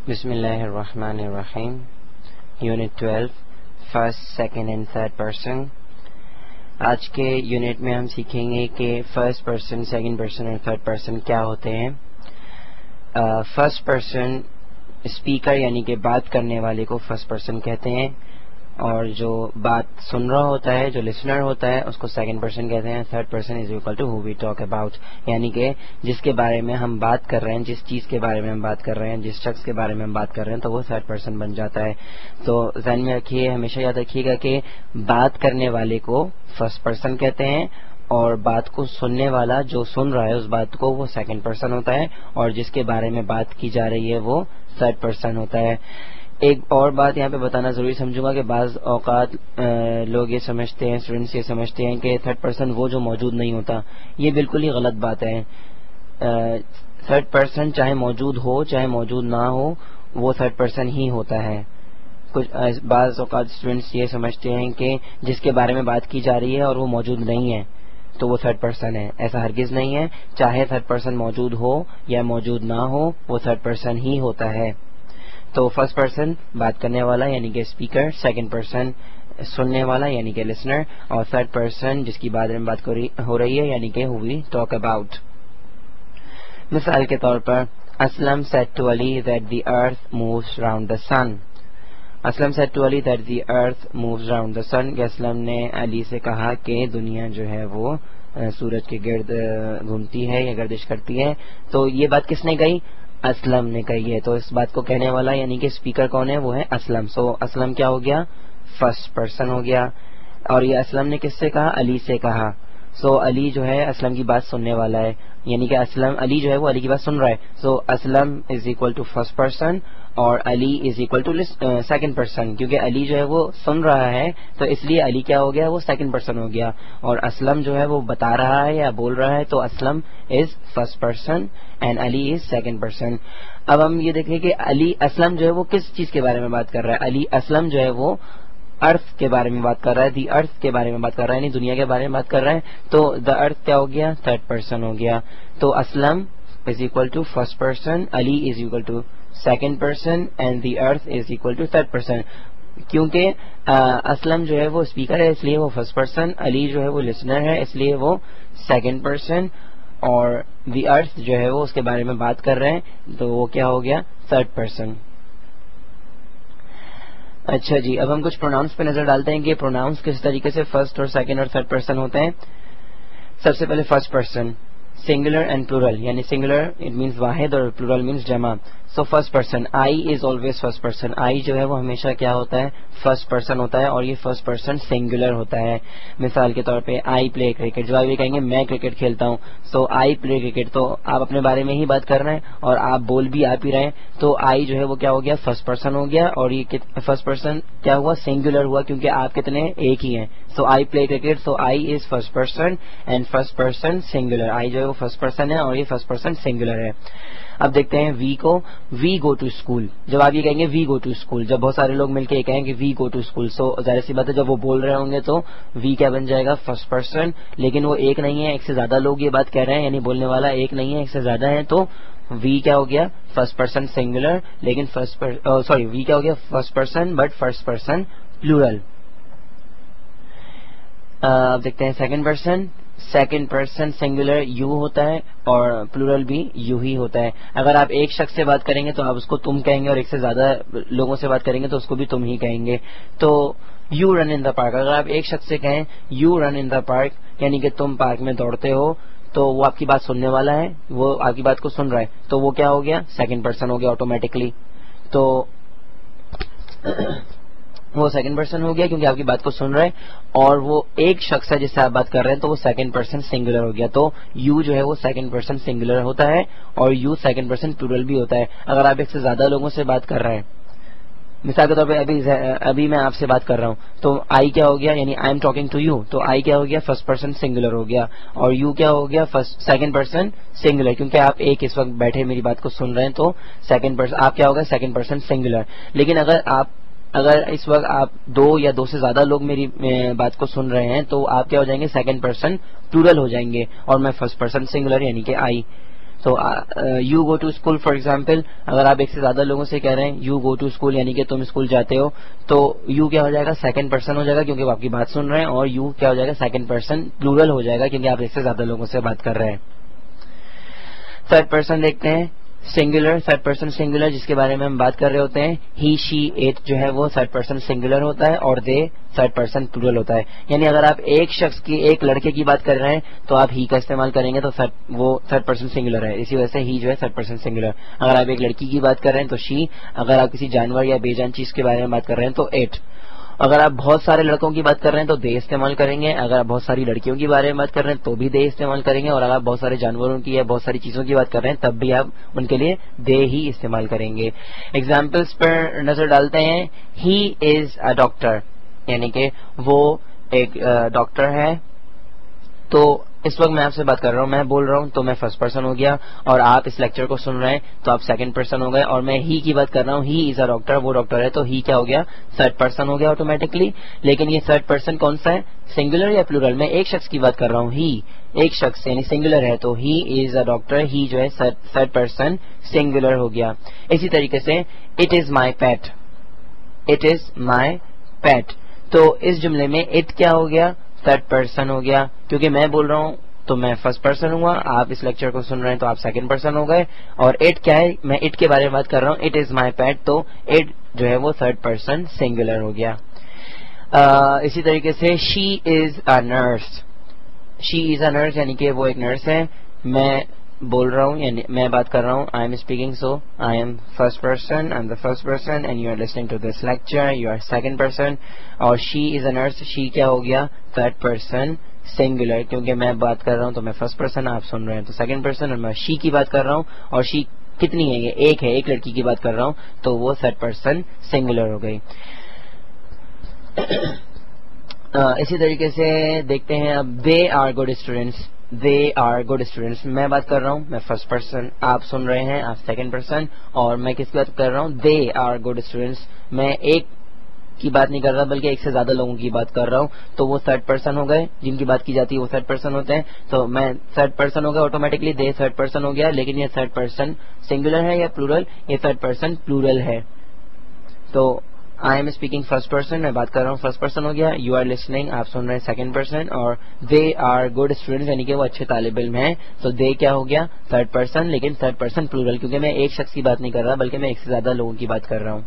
بسم اللہ الرحمن الرحیم. Unit 12 first, second and third person. آج کے یونٹ میں ہم سیکھیں گے کہ فرسٹ پرسن، سیکنڈ پرسن اور تھرڈ پرسن کیا ہوتے ہیں. فرسٹ پرسن اسپیکر یعنی کہ بات کرنے والے کو فرسٹ پرسن کہتے ہیں، اور جو بات سن رہا ہوتا ہے، جو لسنر ہوتا ہے، اس کو سیکنڈ پرسن کہتے ہیں. Third person is equal to who we talk about, یعنی کہ جس کے بارے میں ہم بات کر رہے ہیں، جس چیز کے بارے میں ہم بات کر رہے ہیں، جس شخص کے بارے میں ہم بات کر رہے ہیں، تو وہ تھرڈ پرسن بن جاتا ہے. تو ذہن میں رکھیے، ہمیشہ یاد رکھیے گا کہ بات کرنے والے کو فرسٹ پرسن کہتے ہیں، اور بات کو سننے والا جو سن رہا ہے اس بات کو، وہ سیکنڈ پرسن ہوتا ہے، اور جس کے بارے میں بات کی جا رہی ہے وہ تھرڈ پرسن ہوتا ہے. ایک اور بات یہاں پہ بتانا ضروری سمجھوں گا کہ بعض اوقات لوگ یہ سمجھتے ہیں، اسٹوڈنٹس یہ سمجھتے ہیں کہ تھرڈ پرسن وہ جو موجود نہیں ہوتا. یہ بالکل ہی غلط بات ہے. تھرڈ پرسن چاہے موجود ہو چاہے موجود نہ ہو، وہ تھرڈ پرسن ہی ہوتا ہے. بعض اوقات اسٹوڈنٹس یہ سمجھتے ہیں کہ جس کے بارے میں بات کی جا رہی ہے اور وہ موجود نہیں ہے تو وہ تھرڈ پرسن ہے. ایسا ہرگز نہیں ہے. چاہے تھرڈ پرسن موجود ہو یا موجود نہ ہو، وہ تھرڈ پرسن ہی ہوتا ہے. تو فرسٹ پرسن بات کرنے والا یعنی کہ اسپیکر، سیکنڈ پرسن سننے والا یعنی کہ لسنر، اور تھرڈ پرسن جس کی بارے میں بات ہو رہی ہے یعنی کہ ہو وی ٹاک اباؤٹ. مثال کے طور پر Aslam said to Ali that the earth moves round the sun. Aslam said to Ali that the earth moves round the sun. کہ اسلم نے علی سے کہا کہ دنیا جو ہے وہ سورج کے گرد گھومتی ہے یا گردش کرتی ہے. تو یہ بات کس نے کہی؟ اسلم نے کہی ہے. تو اس بات کو کہنے والا یعنی کہ اسپیکر کون ہے؟ وہ ہے اسلم. سو اسلم کیا ہو گیا؟ فرسٹ پرسن ہو گیا. اور یہ اسلم نے کس سے کہا؟ علی سے کہا. سو علی جو ہے اسلم کی بات سننے والا ہے، یعنی کہ اسلم، علی جو ہے وہ علی کی بات سن رہا ہے. So Aslam is equal to first person اور Ali is equal to second person. کیونکہ علی جو ہے وہ سن رہا ہے تو اس لیے علی کیا ہو گیا؟ وہ سیکنڈ پرسن ہو گیا. اور اسلم جو ہے وہ بتا رہا ہے یا بول رہا ہے تو Aslam is first person and Ali is second person. اب ہم یہ دیکھیں کہ علی اسلم جو ہے وہ کس چیز کے بارے میں بات کر رہا ہے. علی اسلم جو ہے وہ ارتھ کے بارے میں بات کر رہا ہے، دی ارتھ کے بارے میں بات کر رہا ہے، یعنی دنیا کے بارے میں بات کر رہا ہے. تو دا ارتھ کیا ہو گیا؟ تھرڈ پرسن ہو گیا. تو Aslam is equal to first person, Ali is equal to second person and the earth is equal to third person. کیونکہ اسلم جو ہے وہ اسپیکر ہے اس لیے وہ فرسٹ پرسن، علی جو ہے وہ لسنر ہے اس لیے وہ سیکنڈ پرسن، اور دی ارتھ جو ہے وہ اس کے بارے میں بات کر رہے ہیں تو وہ کیا ہو گیا؟ Third person. اچھا جی، اب ہم کچھ پروناؤنس پہ نظر ڈالتے ہیں کہ پروناؤنس کس طریقے سے فرسٹ اور سیکنڈ اور تھرڈ پرسن ہوتے ہیں. سب سے پہلے first person, singular and plural, یعنی سنگولر اٹ مینس واحد اور پلورل مینس جمع. So first person, I is always first person. I جو ہے وہ ہمیشہ کیا ہوتا ہے؟ فرسٹ پرسن ہوتا ہے، اور یہ فرسٹ پرسن سنگولر ہوتا ہے. مثال کے طور پہ آئی پلے کرکٹ، جو آپ یہ کہیں گے میں کرکٹ کھیلتا ہوں، سو آئی پلے کرکٹ، تو آپ اپنے بارے میں ہی بات کر رہے ہیں اور آپ بول بھی آپ ہی رہے ہیں. تو آئی جو ہے وہ کیا ہو گیا؟ فرسٹ پرسن ہو گیا، اور یہ فرسٹ پرسن کیا ہوا؟ سنگولر ہوا، کیونکہ آپ کتنے؟ ایک ہی ہیں. So I play cricket, so I is first person and first person singular. I جو ہے وہ فرسٹ پرسن ہے اور یہ فرسٹ پرسن سنگولر ہے. اب دیکھتے ہیں وی کو. وی گو ٹو اسکول. جب آپ یہ کہیں گے وی گو ٹو اسکول، جب بہت سارے لوگ مل کے یہ کہیں کہ وی گو ٹو اسکول، سو ظاہر سی بات ہے جب وہ بول رہے ہوں گے تو وی کیا بن جائے گا؟ First person. لیکن وہ ایک نہیں ہے، ایک سے زیادہ لوگ یہ بات کہہ رہے ہیں، یعنی بولنے والا ایک نہیں ہے، ایک سے زیادہ ہے. تو وی کیا ہو گیا؟ فرسٹ پرسن سنگولر، لیکن وی کیا ہو گیا؟ First person but first person plural. اب دیکھتے ہیں second person. Second person singular you ہوتا ہے اور پلورل بھی یو ہی ہوتا ہے. اگر آپ ایک شخص سے بات کریں گے تو آپ اس کو تم کہیں گے، اور ایک سے زیادہ لوگوں سے بات کریں گے تو اس کو بھی تم ہی کہیں گے. تو you run in the park, اگر آپ ایک شخص سے کہیں you run in the park یعنی کہ تم پارک میں دوڑتے ہو، تو وہ آپ کی بات سننے والا ہے، وہ آپ کی بات کو سن رہا ہے، تو وہ کیا ہو گیا؟ سیکنڈ پرسن ہو گیا آٹومیٹکلی. تو وہ سیکنڈ پرسن ہو گیا کیونکہ آپ کی بات کو سن رہے ہیں، اور وہ ایک شخص ہے جس سے آپ بات کر رہے ہیں تو وہ سیکنڈ پرسن سنگولر ہو گیا. تو یو جو ہے وہ سیکنڈ پرسن سنگولر ہوتا ہے اور یو سیکنڈ پرسن پلورل بھی ہوتا ہے. اگر آپ ایک سے زیادہ لوگوں سے بات کر رہے ہیں، مثال کے طور پہ ابھی میں آپ سے بات کر رہا ہوں تو آئی کیا ہو گیا؟ یعنی I am talking to you, تو آئی کیا ہو گیا؟ فرسٹ پرسن سنگولر ہو گیا، اور یو کیا ہو گیا؟ سیکنڈ پرسن سنگولر، کیونکہ آپ ایک اس وقت بیٹھے میری بات کو سن رہے ہیں تو سیکنڈ پرسن آپ کیا ہوگا؟ Second person singular. لیکن اگر اس وقت آپ دو یا دو سے زیادہ لوگ میری بات کو سن رہے ہیں تو آپ کیا ہو جائیں گے؟ سیکنڈ پرسن پلورل ہو جائیں گے، اور میں فرسٹ پرسن سنگولر یعنی کہ آئی. تو you go to school for example, اگر آپ ایک سے زیادہ لوگوں سے کہہ رہے ہیں یو گو ٹو اسکول یعنی کہ تم اسکول جاتے ہو، تو یو کیا ہو جائے گا سیکنڈ پرسن ہو جائے گا کیونکہ وہ آپ کی بات سن رہے ہیں، اور یو کیا ہو جائے گا سیکنڈ پرسن پلورل ہو جائے گا کیونکہ آپ ایک سے زیادہ لوگوں سے بات کر رہے ہیں. تھرڈ پرسن دیکھتے ہیں سنگولر، تھرڈ پرسن سنگولر جس کے بارے میں ہم بات کر رہے ہوتے ہیں. ہی شی اٹ جو ہے وہ تھرڈ پرسن سنگولر ہوتا ہے اور دے تھرڈ پرسن پلورل ہوتا ہے. یعنی اگر آپ ایک شخص کی ایک لڑکے کی بات کر رہے ہیں تو آپ ہی کا استعمال کریں گے تو وہ تھرڈ پرسن سنگولر ہے، اسی وجہ سے ہی جو ہے تھرڈ پرسن سنگولر. اگر آپ ایک لڑکی کی بات کر رہے ہیں تو شی، اگر آپ کسی جانور یا بے جان چیز کے بارے میں بات کر رہے ہیں تو اٹ. اگر آپ بہت سارے لڑکوں کی بات کر رہے ہیں تو دے استعمال کریں گے، اگر آپ بہت ساری لڑکیوں کے بارے میں بات کر رہے ہیں تو بھی دے استعمال کریں گے، اور اگر آپ بہت سارے جانوروں کی یا بہت ساری چیزوں کی بات کر رہے ہیں تب بھی آپ ان کے لیے دے ہی استعمال کریں گے. ایگزامپلس پر نظر ڈالتے ہیں. ہی از اے ڈاکٹر یعنی کہ وہ ایک ڈاکٹر ہے. تو اس وقت میں آپ سے بات کر رہا ہوں، میں بول رہا ہوں تو میں فرسٹ پرسن ہو گیا، اور آپ اس لیکچر کو سن رہے ہیں تو آپ سیکنڈ پرسن ہو گئے، اور میں ہی کی بات کر رہا ہوں. ہی از اے ڈاکٹر، وہ ڈاکٹر ہے، تو ہی کیا ہو گیا تھرڈ پرسن ہو گیا آٹومیٹکلی. لیکن یہ تھرڈ پرسن کون سا ہے، سنگولر یا پلورل؟ میں ایک شخص کی بات کر رہا ہوں، ہی ایک شخص یعنی سنگولر ہے، تو ہی از اے ڈاکٹر، ہی جو ہے تھرڈ پرسن سنگولر ہو گیا. اسی طریقے سے it is my pet, it is مائی پیٹ، تو اس جملے میں اٹ کیا ہو گیا تھرڈ پرسن ہو گیا کیونکہ میں بول رہا ہوں تو میں فرسٹ پرسن ہوں، آپ اس لیکچر کو سن رہے ہیں تو آپ سیکنڈ پرسن ہو گئے. اور اٹ کیا ہے، میں اٹ کے بارے میں بات کر رہا ہوں، اٹ از مائی پیٹ، تو اٹ جو ہے وہ تھرڈ پرسن سنگولر ہو گیا. اسی طریقے سے شی از اے نرس، شی از اے نرس یعنی کہ وہ ایک نرس ہے. میں بول رہا ہوں یعنی میں بات کر رہا ہوں، I am speaking, so I am first person, I am the first person and you are listening to this lecture, you are second person. اور شی از اے نرس، شی کیا ہو گیا تھرڈ پرسن سنگولر کیونکہ میں بات کر رہا ہوں تو میں فرسٹ پرسن، آپ سن رہے ہیں تو سیکنڈ پرسن، اور میں شی کی بات کر رہا ہوں اور شی کتنی ہے، یہ ایک ہے، ایک لڑکی کی بات کر رہا ہوں تو وہ تھرڈ پرسن سنگولر ہو گئی. اسی طریقے سے دیکھتے ہیں اب they are good students, they are good students. میں بات کر رہا ہوں، میں فرسٹ پرسن، آپ سن رہے ہیں آپ سیکنڈ پرسن، اور میں کس کی بات کر رہا ہوں، دے آر گڈ اسٹوڈینٹس. میں ایک کی بات نہیں کر رہا بلکہ ایک سے زیادہ لوگوں کی بات کر رہا ہوں تو وہ تھرڈ پرسن ہو گئے، جن کی بات کی جاتی ہے وہ تھرڈ پرسن ہوتے ہیں. تو میں تھرڈ پرسن ہو گیا آٹومیٹکلی، دے تھرڈ پرسن ہو گیا. لیکن یہ تھرڈ پرسن سنگولر ہے یا پلورل، یہ تھرڈ پرسن پلورل ہے. تو آئی ایم اسپیکنگ فرسٹ پرسن، میں بات کر رہا ہوں فرسٹ پرسن ہو گیا. یو آر لسننگ، آپ سن رہے ہیں سیکنڈ پرسن. اور دے آر گڈ اسٹوڈینٹس یعنی کہ وہ اچھے طالب علم ہیں، تو دے کیا ہو گیا تھرڈ پرسن، لیکن تھرڈ پرسن پلورل کیونکہ میں ایک شخص کی بات نہیں کر رہا بلکہ میں ایک سے زیادہ لوگوں کی بات کر رہا ہوں.